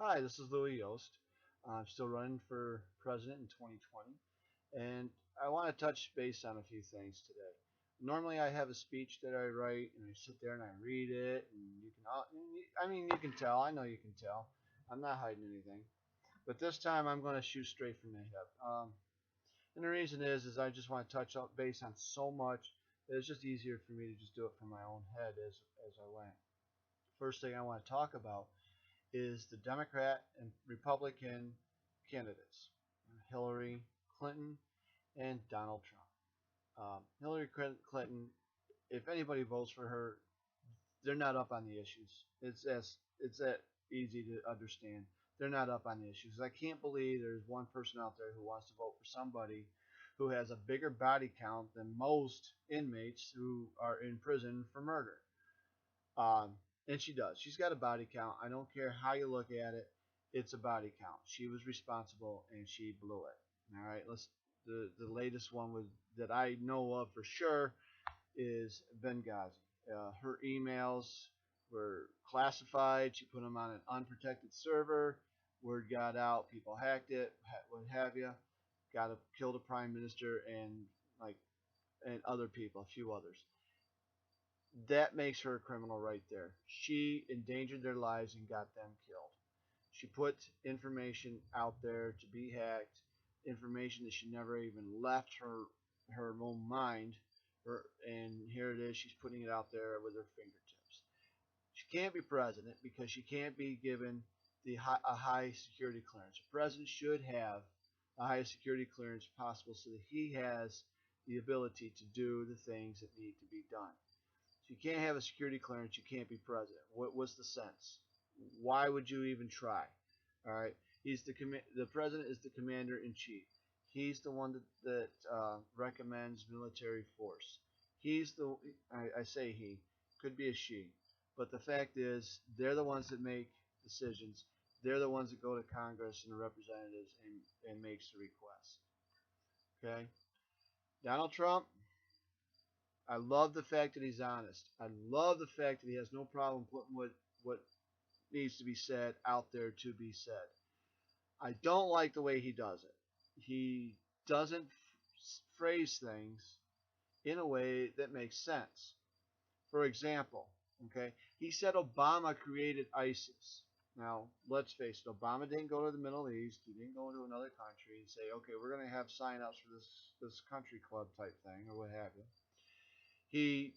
Hi, this is Louis Yost. I'm still running for president in 2020, and I want to touch base on a few things today. Normally, I have a speech that I write, and I sit there and I read it, and you can tell. I know you can tell. I'm not hiding anything. But this time, I'm going to shoot straight from the hip. And the reason is I just want to touch up base on so much that it's just easier for me to just do it from my own head as I went. First thing I want to talk about is the Democrat and Republican candidates, Hillary Clinton and Donald Trump. Hillary Clinton, if anybody votes for her, they're not up on the issues. It's that easy to understand. They're not up on the issues. I can't believe there's one person out there who wants to vote for somebody who has a bigger body count than most inmates who are in prison for murder. Um, and she does. She's got a body count. I don't care how you look at it. It's a body count. She was responsible and she blew it. All right. The latest one was that I know of for sure is Benghazi. Her emails were classified. She put them on an unprotected server. Word got out. People hacked it. What have you? Got to kill the prime minister like and other people, a few others. That makes her a criminal right there. She endangered their lives and got them killed. She put information out there to be hacked, information that she never even left her own mind. And here it is, she's putting it out there with her fingertips. She can't be president because she can't be given a high security clearance. The president should have the highest security clearance possible so that he has the ability to do the things that need to be done. So you can't have a security clearance. You can't be president. What's the sense? Why would you even try? All right. The president is the commander in chief. He's the one that recommends military force. He's the I say he could be a she, but the fact is they're the ones that make decisions. They're the ones that go to Congress and the representatives and makes the request. Okay. Donald Trump, I love the fact that he's honest. I love the fact that he has no problem putting what needs to be said out there to be said. I don't like the way he does it. He doesn't phrase things in a way that makes sense. For example, okay, he said Obama created ISIS. Now, let's face it, Obama didn't go to the Middle East. He didn't go to another country and say, okay, we're going to have sign-ups for this country club type thing or what have you. He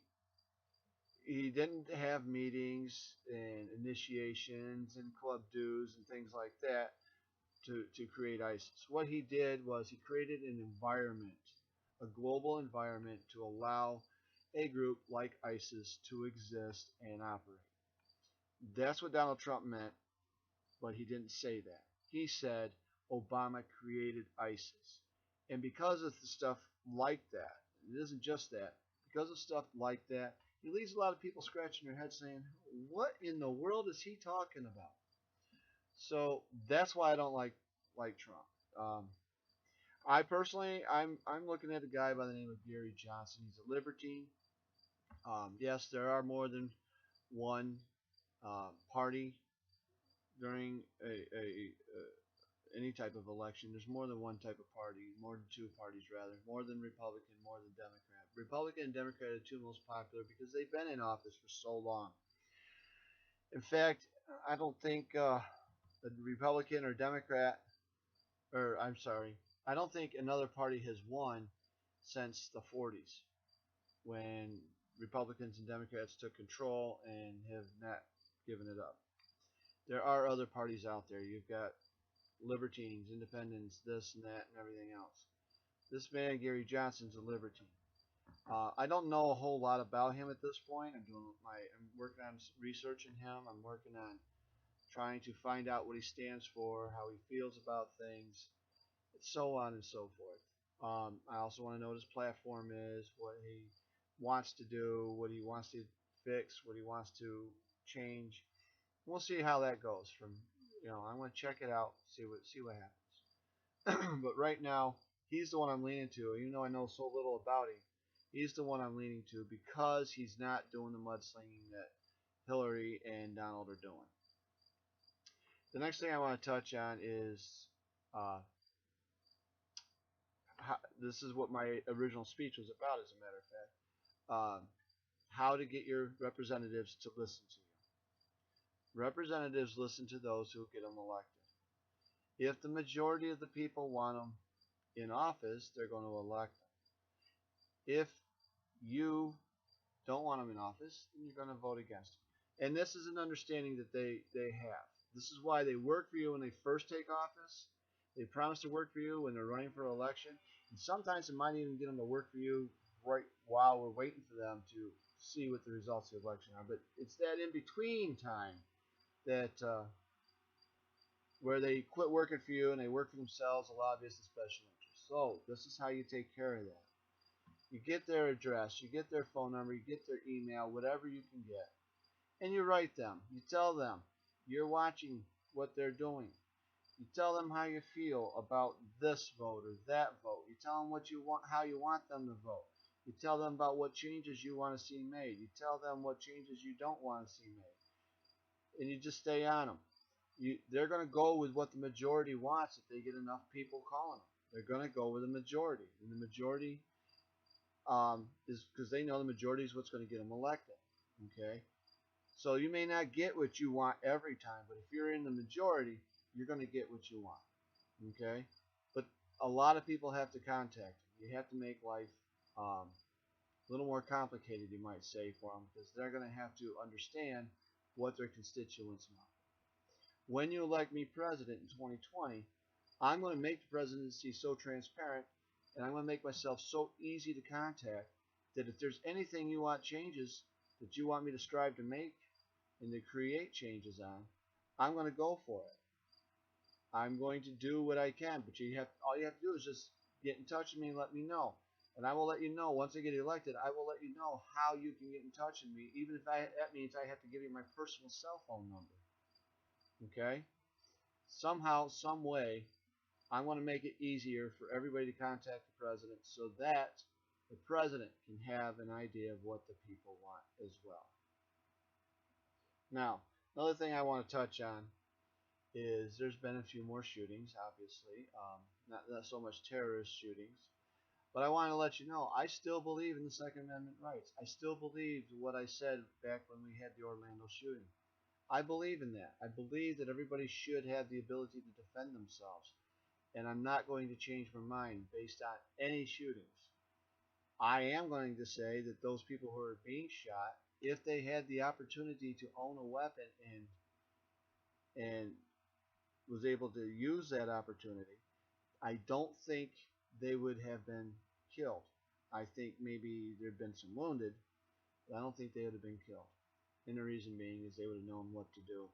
he didn't have meetings and initiations and club dues and things like that to create ISIS. What he did was he created an environment, a global environment to allow a group like ISIS to exist and operate. That's what Donald Trump meant, but he didn't say that. He said Obama created ISIS. And because of the stuff like that, it isn't just that, because of stuff like that, he leaves a lot of people scratching their heads saying, what in the world is he talking about? So that's why I don't like Trump. I personally, I'm looking at a guy by the name of Gary Johnson. He's a libertine. Yes, there are more than one party during any type of election. There's more than one type of party, more than two parties rather, more than Republican, more than Democrat. Republican and Democrat are the two most popular because they've been in office for so long. In fact, I don't think a Republican or Democrat, or I'm sorry, I don't think another party has won since the 40s when Republicans and Democrats took control and have not given it up. There are other parties out there. You've got libertines, independents, this and that, and everything else. This man, Gary Johnson's a libertine. I don't know a whole lot about him at this point. I'm working on researching him. I'm working on trying to find out what he stands for, how he feels about things, so on and so forth. I also want to know what his platform is, what he wants to do, what he wants to fix, what he wants to change. We'll see how that goes. I'm going to check it out, see what happens. But right now, he's the one I'm leaning to, even though I know so little about him. He's the one I'm leaning to because he's not doing the mudslinging that Hillary and Donald are doing. The next thing I want to touch on is uh, this is what my original speech was about, as a matter of fact. How to get your representatives to listen to you. Representatives listen to those who get them elected. If the majority of the people want them in office, they're going to elect them. If you don't want them in office, then you're going to vote against them. And this is an understanding that they have. This is why they work for you when they first take office. They promise to work for you when they're running for election. And sometimes it might even get them to work for you right while we're waiting for them to see what the results of the election are. But it's that in between time that where they quit working for you and they work for themselves, a lobbyist, and special interests. So this is how you take care of that. You get their address, you get their phone number, you get their email, whatever you can get, and you write them. You tell them you're watching what they're doing. You tell them how you feel about this vote or that vote. You tell them what you want, how you want them to vote. You tell them about what changes you want to see made. You tell them what changes you don't want to see made, and you just stay on them. They're going to go with what the majority wants if they get enough people calling them. They're going to go with the majority, and the majority is because they know the majority is what's going to get them elected. Okay, so you may not get what you want every time, but if you're in the majority, you're going to get what you want. Okay, but a lot of people have to contact you. You have to make life a little more complicated, you might say, for them, because they're going to have to understand what their constituents want. When you elect me president in 2020, I'm going to make the presidency so transparent, and I'm going to make myself so easy to contact that if there's anything you want changes that you want me to strive to make and to create changes on, I'm going to go for it. I'm going to do what I can, but all you have to do is just get in touch with me and let me know. And I will let you know once I get elected. I will let you know how you can get in touch with me, even if that means I have to give you my personal cell phone number. Okay? Somehow, some way, I want to make it easier for everybody to contact the president so that the president can have an idea of what the people want as well. Now, another thing I want to touch on is there's been a few more shootings, obviously, not so much terrorist shootings, but I want to let you know I still believe in the Second Amendment rights. I still believe what I said back when we had the Orlando shooting. I believe in that. I believe that everybody should have the ability to defend themselves, and I'm not going to change my mind based on any shootings. I am going to say that those people who are being shot, if they had the opportunity to own a weapon and was able to use that opportunity, I don't think they would have been killed. I think maybe there'd been some wounded, but I don't think they would have been killed. And the reason being is they would have known what to do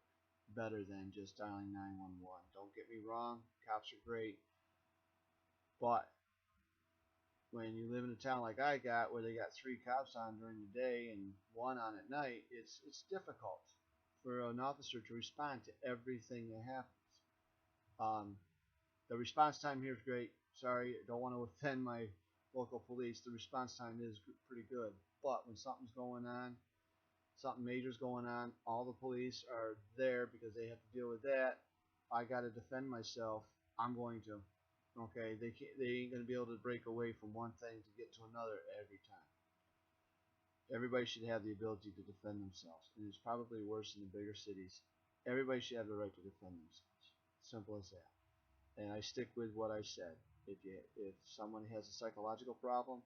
better than just dialing 911. Don't get me wrong, cops are great, but when you live in a town like I got, where they got 3 cops on during the day and 1 on at night, it's difficult for an officer to respond to everything that happens. The response time here is great. Sorry, I don't want to offend my local police. The response time is pretty good. But when something's going on, something major's going on, all the police are there because they have to deal with that. I got to defend myself. I'm going to. Okay, they ain't going to be able to break away from one thing to get to another every time. Everybody should have the ability to defend themselves, and it's probably worse in the bigger cities. Everybody should have the right to defend themselves. Simple as that. And I stick with what I said. If someone has a psychological problem,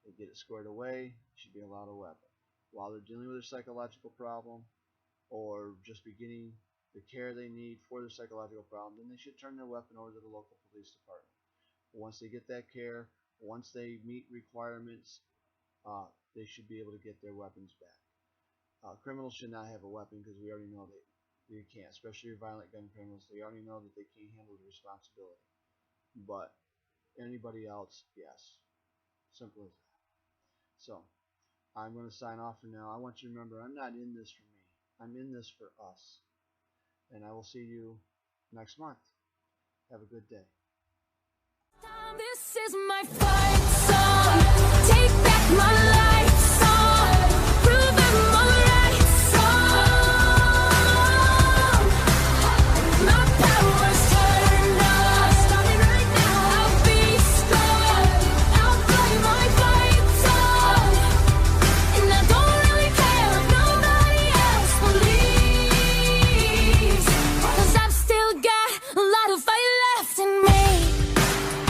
they get it squared away, should be allowed a weapon. While they're dealing with a psychological problem, or just beginning the care they need for their psychological problem, then they should turn their weapon over to the local police department. Once they get that care, once they meet requirements, they should be able to get their weapons back. Criminals should not have a weapon because we already know they can't, especially violent gun criminals. They already know that they can't handle the responsibility. But anybody else, yes. Simple as that. So, I'm going to sign off for now. I want you to remember, I'm not in this for me. I'm in this for us. And I will see you next month. Have a good day. This is my fight song. Take back my life.